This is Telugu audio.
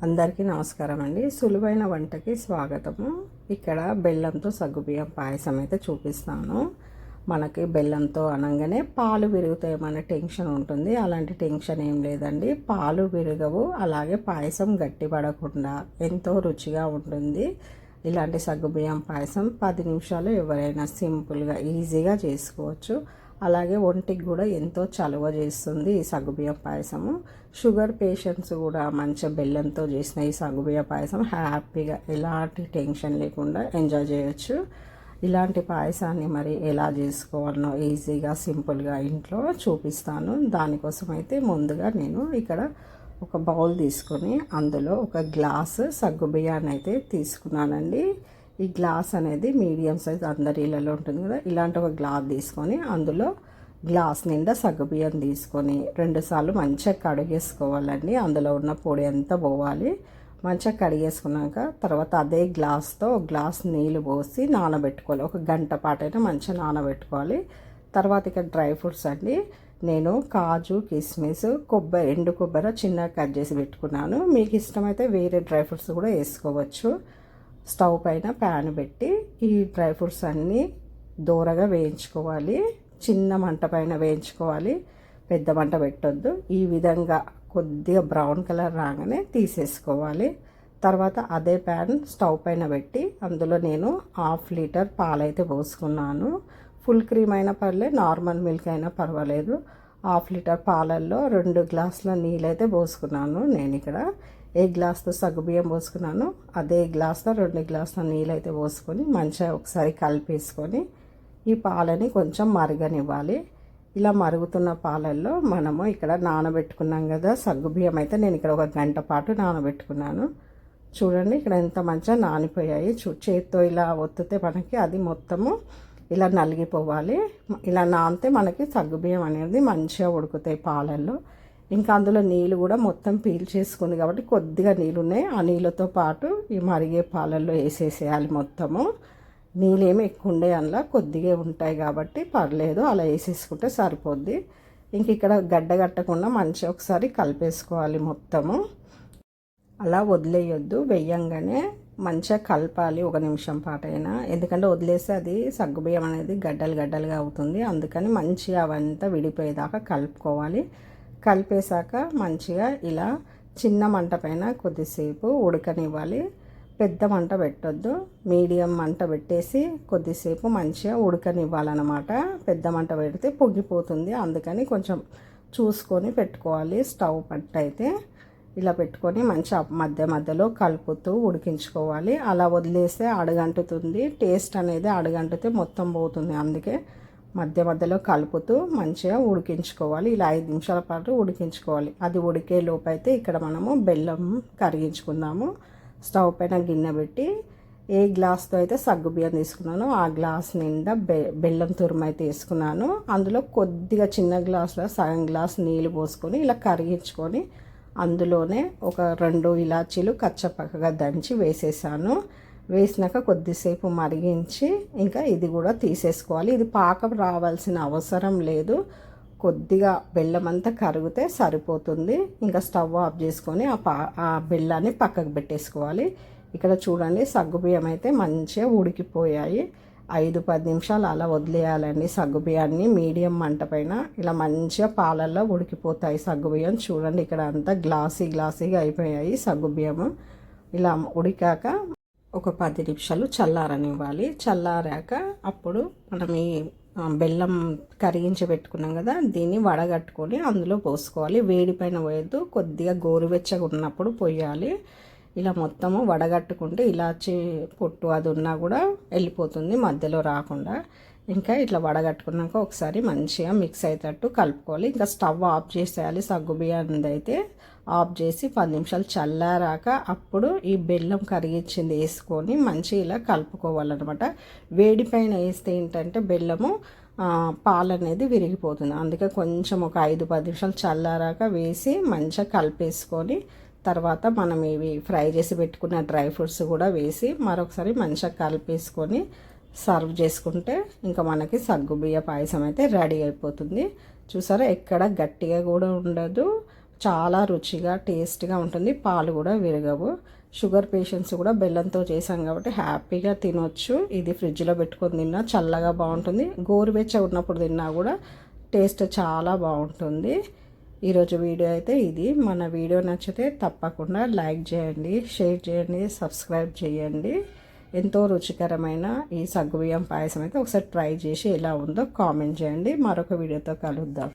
అందరికీ నమస్కారం అండి. సులువైన వంటకి స్వాగతము. ఇక్కడ బెల్లంతో సగ్గుబియ్యం పాయసం అయితే చూపిస్తాను. మనకి బెల్లంతో అనగానే పాలు విరుగుతాయేమనే టెన్షన్ ఉంటుంది. అలాంటి టెన్షన్ ఏం లేదండి. పాలు విరగవు, అలాగే పాయసం గట్టిపడకుండా ఎంతో రుచిగా ఉంటుంది. ఇలాంటి సగ్గుబియ్యం పాయసం 10 నిమిషాలు ఎవరైనా సింపుల్గా ఈజీగా చేసుకోవచ్చు. అలాగే ఒంటికి కూడా ఎంతో చలువ చేస్తుంది ఈ సగ్గుబియ్యం పాయసము. షుగర్ పేషెంట్స్ కూడా మంచిగా బెల్లంతో చేసిన ఈ సగ్గుబియ్యం పాయసం హ్యాపీగా ఎలాంటి టెన్షన్ లేకుండా ఎంజాయ్ చేయొచ్చు. ఇలాంటి పాయసాన్ని మరి ఎలా చేసుకోవాలనో ఈజీగా సింపుల్గా ఇంట్లో చూపిస్తాను. దానికోసం అయితే ముందుగా నేను ఇక్కడ ఒక బౌల్ తీసుకొని అందులో ఒక గ్లాసు సగ్గుబియ్యాన్ని అయితే తీసుకున్నానండి. ఈ గ్లాస్ అనేది మీడియం సైజ్ అందరి ఇళ్ళలో ఉంటుంది కదా, ఇలాంటి ఒక గ్లాస్ తీసుకొని అందులో గ్లాస్ నిండా సగ్గుబియ్యం తీసుకొని 2 సార్లు మంచిగా కడిగేసుకోవాలండి. అందులో ఉన్న పొడి అంతా పోవాలి. మంచిగా కడిగేసుకున్నాక తర్వాత అదే గ్లాస్తో ఒక గ్లాస్ నీళ్ళు పోసి నానబెట్టుకోవాలి. 1 గంట పాటైనా మంచిగా నానబెట్టుకోవాలి. తర్వాత ఇక డ్రై ఫ్రూట్స్ అండి. నేను కాజు, కిస్మిస్, ఎండు కొబ్బరి చిన్నగా కట్ చేసి పెట్టుకున్నాను. మీకు ఇష్టమైతే వేరే డ్రై ఫ్రూట్స్ కూడా వేసుకోవచ్చు. స్టవ్ పైన ప్యాన్ పెట్టి ఈ డ్రై ఫ్రూట్స్ అన్నీ దూరగా వేయించుకోవాలి. చిన్న మంట పైన వేయించుకోవాలి, పెద్ద మంట పెట్టొద్దు. ఈ విధంగా కొద్దిగా బ్రౌన్ కలర్ రాగానే తీసేసుకోవాలి. తర్వాత అదే ప్యాన్ స్టవ్ పైన పెట్టి అందులో నేను 1/2 లీటర్ పాలైతే పోసుకున్నాను. ఫుల్ క్రీమ్ అయినా పర్లేదు, నార్మల్ మిల్క్ అయినా పర్వాలేదు. 1/2 లీటర్ పాలల్లో 2 గ్లాసుల నీళ్ళైతే పోసుకున్నాను. నేను ఇక్కడ ఏ గ్లాస్తో సగ్గుబియ్యం పోసుకున్నాను అదే గ్లాస్తో 2 గ్లాసుల నీళ్ళు అయితే పోసుకొని మంచిగా ఒకసారి కలిపేసుకొని ఈ పాలని కొంచెం మరగనివ్వాలి. ఇలా మరుగుతున్న పాలల్లో మనము ఇక్కడ నానబెట్టుకున్నాం కదా సగ్గుబియ్యం అయితే నేను ఇక్కడ 1 గంట పాటు నానబెట్టుకున్నాను. చూడండి ఇక్కడ ఎంత మంచిగా నానిపోయాయి. చేత్తో ఇలా ఒత్తితే మనకి అది మొత్తము ఇలా నలిగిపోవాలి. ఇలా నానితే మనకి సగ్గుబియ్యం అనేది మంచిగా ఉడుకుతాయి పాలల్లో. ఇంకా అందులో నీళ్ళు కూడా మొత్తం పీల్చేసుకుంది కాబట్టి కొద్దిగా నీళ్ళు ఉన్నాయి. ఆ నీళ్ళతో పాటు ఈ మరిగే పాలల్లో వేసేసేయాలి మొత్తము. నీళ్ళు ఏమి ఎక్కువ ఉండే అందులో కొద్దిగా ఉంటాయి కాబట్టి పర్లేదు, అలా వేసేసుకుంటే సరిపోద్ది. ఇంక ఇక్కడ గడ్డ కట్టకుండా మంచిగా ఒకసారి కలిపేసుకోవాలి మొత్తము. అలా వదిలేయొద్దు, వెయ్యంగానే మంచిగా కలపాలి 1 నిమిషం పాటైనా. ఎందుకంటే వదిలేస్తే అది సగ్గుబియ్యం అనేది గడ్డలు గడ్డలుగా అవుతుంది. అందుకని మంచిగా అవంతా విడిపోయేదాకా కలుపుకోవాలి. కలిపేశాక మంచిగా ఇలా చిన్న మంట పైన కొద్దిసేపు ఉడకనివ్వాలి. పెద్ద మంట పెట్టొద్దు, మీడియం మంట పెట్టేసి కొద్దిసేపు మంచిగా ఉడకనివ్వాలన్నమాట. పెద్ద మంట పెడితే పొంగిపోతుంది, అందుకని కొంచెం చూసుకొని పెట్టుకోవాలి. స్టవ్ పట్టు అయితే ఇలా పెట్టుకొని మంచిగా మధ్య మధ్యలో కలుపుతూ ఉడికించుకోవాలి. అలా వదిలేస్తే అడుగంటుతుంది, టేస్ట్ అనేది అడుగంటితే మొత్తం పోతుంది. అందుకే మధ్య మధ్యలో కలుపుతూ మంచిగా ఉడికించుకోవాలి. ఇలా 5 నిమిషాల పాటు ఉడికించుకోవాలి. అది ఉడికే లోపు అయితే ఇక్కడ మనము బెల్లం కరిగించుకుందాము. స్టవ్ పైన గిన్నె పెట్టి ఏ గ్లాస్తో అయితే సగ్గుబియ్యం తీసుకున్నానో ఆ గ్లాస్ నిండా బెల్లం తురుము అయితే వేసుకున్నాను. అందులో కొద్దిగా చిన్న గ్లాసులో సగం గ్లాస్ నీళ్ళు పోసుకొని ఇలా కరిగించుకొని అందులోనే ఒక 2 ఇలాచీలు కచ్చపక్కగా దంచి వేసేసాను. వేసినాక కొద్దిసేపు మరిగించి ఇంకా ఇది కూడా తీసేసుకోవాలి. ఇది పాకం రావాల్సిన అవసరం లేదు, కొద్దిగా బెల్లం అంతా కరిగితే సరిపోతుంది. ఇంకా స్టవ్ ఆఫ్ చేసుకొని ఆ బెల్లాన్ని పక్కకు పెట్టేసుకోవాలి. ఇక్కడ చూడండి సగ్గుబియ్యం అయితే మంచిగా ఉడికిపోయాయి. 5-10 నిమిషాలు అలా వదిలేయాలండి సగ్గుబియ్యాన్ని. మీడియం మంట పైన ఇలా మంచిగా పాలల్లో ఉడికిపోతాయి సగ్గుబియ్యం. చూడండి ఇక్కడ అంతా గ్లాసీగా అయిపోయాయి సగ్గుబియ్యము. ఇలా ఉడికాక ఒక 10 నిమిషాలు చల్లారనివ్వాలి. చల్లారాక అప్పుడు మనం ఈ బెల్లం కరిగించి పెట్టుకున్నాం కదా, దీన్ని వడగట్టుకొని అందులో పోసుకోవాలి. వేడి పైన పోయొద్దు, కొద్దిగా గోరువెచ్చగా ఉన్నప్పుడు పోయాలి. ఇలా మొత్తము వడగట్టుకుంటే ఇలాచి పొట్టు అది ఉన్నా కూడా వెళ్ళిపోతుంది మధ్యలో రాకుండా. ఇంకా ఇట్లా వడగట్టుకున్నాక ఒకసారి మంచిగా మిక్స్ అయ్యేటట్టు కలుపుకోవాలి. ఇంకా స్టవ్ ఆఫ్ చేసేయాలి. సగ్గుబియ్యాన్ని అయితే ఆఫ్ చేసి 10 నిమిషాలు చల్లారాక అప్పుడు ఈ బెల్లం కరిగించింది వేసుకొని మంచిగా ఇలా కలుపుకోవాలన్నమాట. వేడి పైన వేస్తే ఏంటంటే బెల్లము పాలు అనేది విరిగిపోతుంది. అందుకే కొంచెం ఒక 5-10 నిమిషాలు చల్లారాక వేసి మంచిగా కలిపేసుకొని తర్వాత మనం ఇవి ఫ్రై చేసి పెట్టుకున్న డ్రై ఫ్రూట్స్ కూడా వేసి మరొకసారి మంచిగా కలిపేసుకొని సర్వ్ చేసుకుంటే ఇంకా మనకి సగ్గుబియ్య పాయసం అయితే రెడీ అయిపోతుంది. చూసారా ఎక్కడ గట్టిగా కూడా ఉండదు, చాలా రుచిగా టేస్ట్గా ఉంటుంది. పాలు కూడా విరగవు. షుగర్ పేషెంట్స్ కూడా బెల్లంతో చేసాం కాబట్టి హ్యాపీగా తినొచ్చు. ఇది ఫ్రిడ్జ్లో పెట్టుకొని తిన్నా చల్లగా బాగుంటుంది. గోరువెచ్చగా ఉన్నప్పుడు తిన్నా కూడా టేస్ట్ చాలా బాగుంటుంది. ఈరోజు వీడియో అయితే ఇది. మన వీడియో నచ్చితే తప్పకుండా లైక్ చేయండి, షేర్ చేయండి, సబ్స్క్రైబ్ చేయండి. ఎంతో రుచికరమైన ఈ సగ్గుబియ్యం పాయసం అయితే ఒకసారి ట్రై చేసి ఎలా ఉందో కామెంట్ చేయండి. మరొక వీడియోతో కలుద్దాం.